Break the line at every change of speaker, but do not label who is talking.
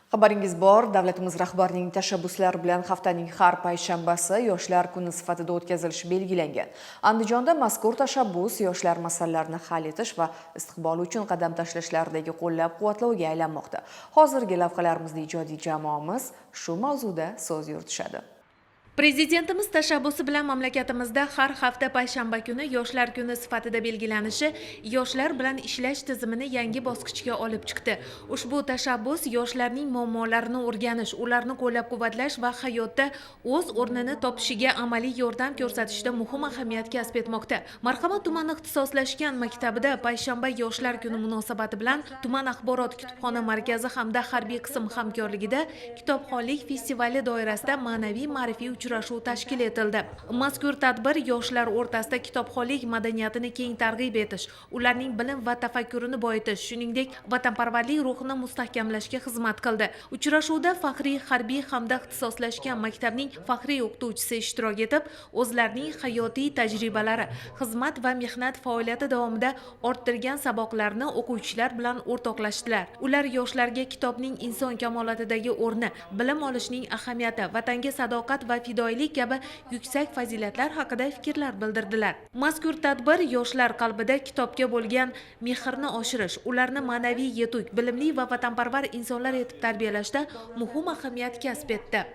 Xabaringiz bor, davlatimiz rahbarining tashabbuslari bilan haftaning har payshanbasi Yoshlar kuni sifatida o'tkazilishi belgilangan. Andijonda mazkur tashabbus yoshlar masalalarini hal etish va istiqbol uchun qadam tashlashlaridagi qo'llab-quvvatlovga aylanmoqda. Hozirgi lavhalarimizda ijodiy jamoamiz shu mavzuda so'z yuritishadi.
Prezidentimiz tashabbusi bilan mamlakatimizda har hafta payshanba kuni Yoshlar kuni sifatida belgilanishi yoshlar bilan ishlash tizimini yangi bosqichga olib chiqdi. Ushbu tashabbus yoshlarning muammolarini o'rganish, ularni qo'llab-quvvatlash va hayotda o'z o'rnini topishiga amaliy yordam ko'rsatishda muhim ahamiyat kasb etmoqda. Marhamat tumani ixtisoslashgan maktabida payshanba Yoshlar kuni munosabati bilan tuman axborot kutubxona markazi hamda harbiy qism hamkorligida kitobxonlik festivali doirasida ma'naviy-ma'rifiy uchrashuv tashkil etildi. Mazkur tadbir yoshlar o'rtasida kitobxonlik madaniyatini keng targ'ib etish, ularning bilim va tafakkurini boyitish, shuningdek vatanparvarlik ruhini mustahkamlashga xizmat qildi. Uchrashuvda faxriy harbiy hamda ixtisoslashgan maktabning faxriy o'qituvchisi ishtirok etib, o'zlarining hayotiy tajribalari, xizmat va mehnat faoliyati davomida orttirgan saboqlarini o'quvchilar bilan o'rtoqlashdilar. Ular yoshlarga kitobning inson kamolotidagi o'rni, bilim olishning ahamiyati, vatanga sadoqat va fidoyilik kabi yuksak fazilatlar haqida fikrlar bildirdilar. Mazkur tadbir yoshlar qalbida kitobga bo'lgan mehrni oshirish, ularni ma'naviy yetuk, bilimli va vatanparvar insonlar etib tarbiyalashda muhim ahamiyat kasb etdi.